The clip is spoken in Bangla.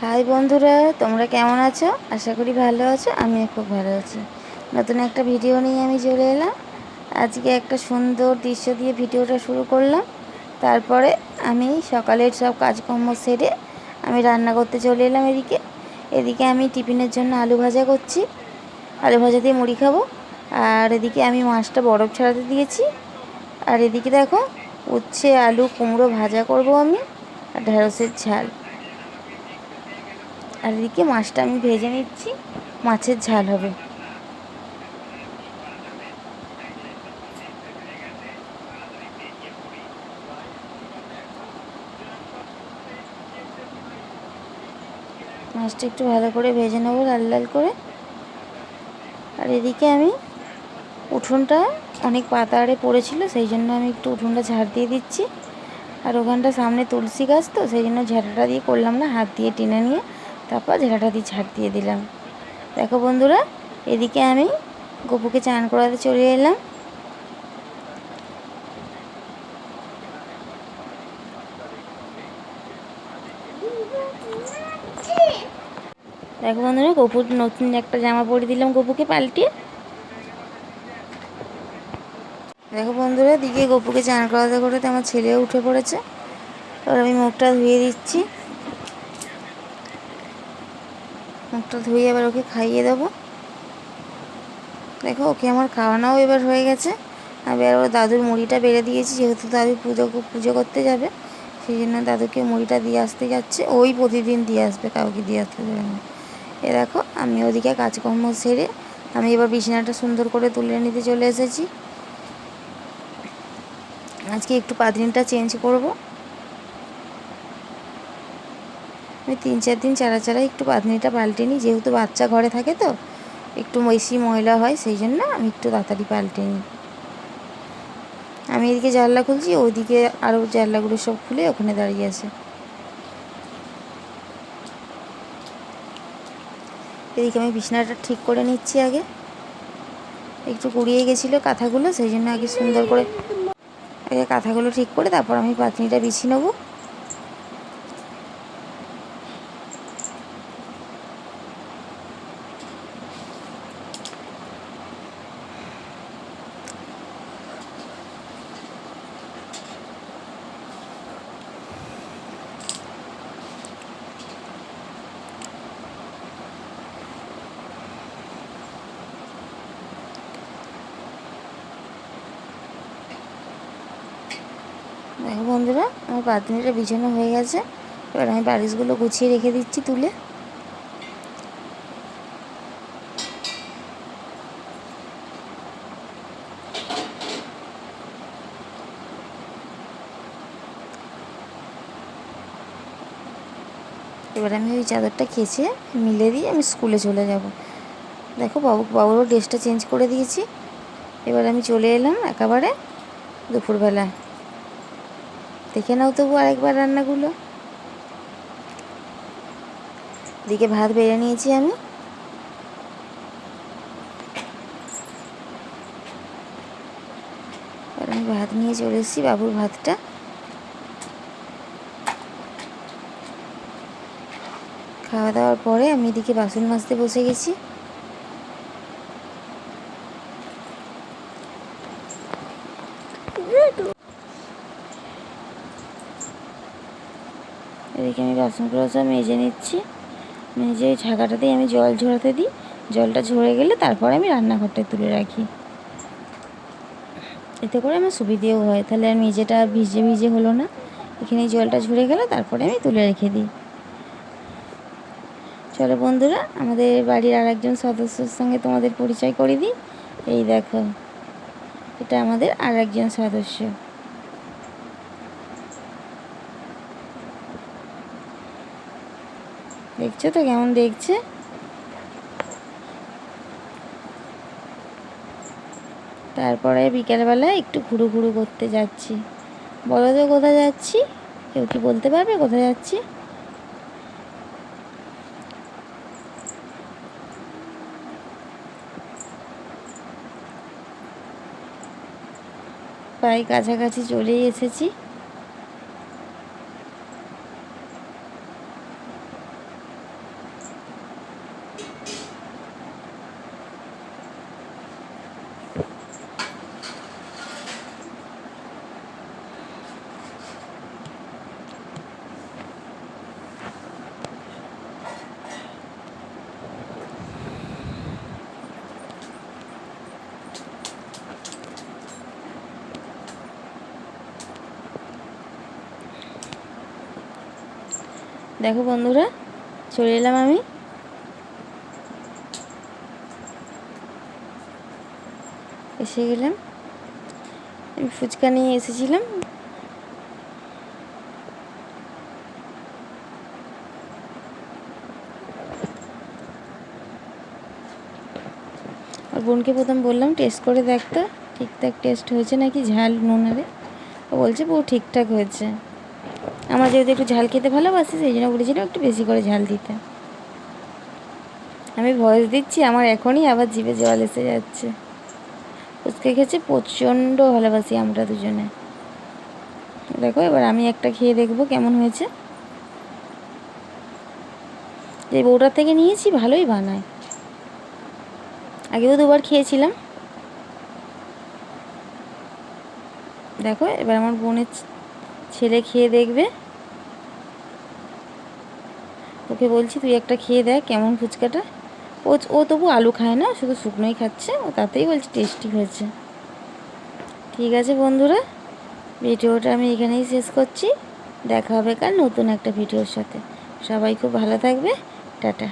হাই বন্ধুরা, তোমরা কেমন আছো? আশা করি ভালো আছো। আমিও খুব ভালো আছি। নতুন একটা ভিডিও নিয়ে আমি চলে এলাম। আজকে একটা সুন্দর দৃশ্য দিয়ে ভিডিওটা শুরু করলাম। তারপরে আমি সকালের সব কাজকর্ম সেরে আমি রান্না করতে চলে এলাম। এদিকে আমি টিফিনের জন্য আলু ভাজা করছি। আলু ভাজা দিয়ে মুড়ি খাবো। আর এদিকে আমি মাছটা বরফ ছাড়াতে দিয়েছি। আর এদিকে দেখো, উচ্ছে আলু কুমড়ো ভাজা করব আমি, আর ঢেঁড়সের ঝাল। আর এদিকে মাছটা আমি ভেজে নিচ্ছি, মাছের ঝাল হবে। মাছটা একটু ভালো করে ভেজে নেবো, লাল লাল করে। আর এদিকে আমি উঠোনটা অনেক পাতা আড়ে পড়েছিল, সেই জন্য আমি একটু উঠোনটা ঝাড় দিয়ে দিচ্ছি। আর ওখানটা সামনে তুলসী গাছ, তো সেই জন্য ঝাঁটাটা দিয়ে করলাম না, হাত দিয়ে টেনে নিয়ে তারপর ঝাঁটাটা দিয়ে ঝাড় দিয়ে দিলাম। দেখো বন্ধুরা, এদিকে আমি গপুকে চান করাতে চলে এলাম। দেখো বন্ধুরা, গপুর নতুন একটা জামা পরে দিলাম গপুকে পাল্টিয়ে। দেখো বন্ধুরা, দিকে গপুকে চান করাতে করাতে আমার ছেলেও উঠে পড়েছে। এবার আমি মুখটা ধুয়ে দিচ্ছি। মুখটা ধুয়ে এবার ওকে খাইয়ে দেবো। দেখো, ওকে আমার খাওয়ানোও এবার হয়ে গেছে। আমি এবার ওর দাদুর মুড়িটা বেড়ে দিয়েছি, যেহেতু দাদু পুজো করতে যাবে, সেই জন্য দাদুকে মুড়িটা দিয়ে আসতে যাচ্ছে। ওই প্রতিদিন দিয়ে আসবে, কাউকে দিয়ে আসতে যাবে না। এ দেখো, আমি ওদিকে কাজকর্ম সেরে আমি এবার বিছানাটা সুন্দর করে তুলে নিতে চলে এসেছি। আজকে একটু পাতনিটা চেঞ্জ করব। আমি 3-4 দিন ছাড়া ছাড়া একটু পাতনিটা পাল্টে নিই, যেহেতু বাচ্চা ঘরে থাকে, তো একটু বেশি ময়লা হয়, সেই জন্য আমি একটু তাড়াতাড়ি পাল্টে নিই। আমি এদিকে জানলা খুলছি, ওইদিকে আরও জানলাগুলো সব খুলে ওখানে দাঁড়িয়ে আছে। এদিকে আমি বিছানাটা ঠিক করে নিচ্ছি। আগে একটু কুড়িয়ে গেছিলো কাঁথাগুলো, সেই জন্য আগে সুন্দর করে কাঁথাগুলো ঠিক করে তারপর আমি পাতনিটা বিছিয়ে নেবো। দেখো বন্ধুরা, আমার পাতনিটা বিছানো হয়ে গেছে। এবার আমি বালিশগুলো গুছিয়ে রেখে দিচ্ছি তুলে। এবার আমি ওই চাদরটা কেচে মিলে দিয়ে আমি স্কুলে চলে যাব। দেখো, বাবুরও ড্রেসটা চেঞ্জ করে দিয়েছি। এবার আমি চলে এলাম একেবারে দুপুরবেলা। দেখে নাও তবু আরেকবার রান্নাগুলো। এদিকে ভাত বেড়ে নিয়েছি আমি। এবার আমি ভাত নিয়ে চলে এসেছি, বাবুর ভাতটা। খাওয়া দাওয়ার পরে আমি এদিকে বাসন মাজতে বসে গেছি। এদিকে আমি বাসনগুলো সব মেজে নিচ্ছি। মেজে ওই ছাকাটাতেই আমি জল ঝরাতে দিই। জলটা ঝরে গেলে তারপরে আমি রান্নাঘরটায় তুলে রাখি। এতে করে আমার সুবিধেও হয়, তাহলে আর মেঝেটা ভিজে ভিজে হলো না। এখানে জলটা ঝরে গেলে তারপরে আমি তুলে রেখে দিই। চলো বন্ধুরা, আমাদের বাড়ির আর একজন সদস্যর সঙ্গে তোমাদের পরিচয় করে দিই। এই দেখো, এটা আমাদের আর একজন সদস্য। দেখছো তো কেমন দেখছে। তারপরে বিকেলবেলায় একটু ঘুরু ঘুরু করতে যাচ্ছি। বলো তো কোথায় যাচ্ছি? কেউ কি বলতে পারবে কোথায় যাচ্ছি? প্রায় কাছাকাছি চলেই এসেছি। দেখো বন্ধুরা, চলে এলাম আমি। এসে গেলাম, আমি ফুচকা নিয়ে এসেছিলাম। আর বোনকে প্রথম বললাম টেস্ট করে দেখতে, ঠিকঠাক টেস্ট হয়েছে নাকি ঝাল নুনের। ও বলছে পুরো ঠিকঠাক হয়েছে। আমার যেহেতু একটু ঝাল খেতে ভালোবাসি, সেই জন্য বলেছিলাম একটু বেশি করে ঝাল দিতে। আমি ভয়েস দিচ্ছি, আমার এখনই আবার জিভে জল এসে যাচ্ছে। ফুচকা খেয়েছে প্রচণ্ড ভালোবাসি আমরা দুজনে। দেখো এবার আমি একটা খেয়ে দেখবো কেমন হয়েছে। যে বউটার থেকে নিয়েছি ভালোই বানায়, আগেও 2বার খেয়েছিলাম। দেখো এবার আমার বোনের ছেলে খেয়ে দেখবে। ওকে বলছি তুই একটা খেয়ে দেখ কেমন ফুচকাটা। ও তবু আলু খায় না, শুধু শুকনোই খাচ্ছে। ও তাতেই বলছে টেস্টি হয়েছে। ঠিক আছে বন্ধুরা, ভিডিওটা আমি এখানেই শেষ করছি। দেখা হবে কাল নতুন একটা ভিডিওর সাথে। সবাই খুব ভালো থাকবে। টাটা।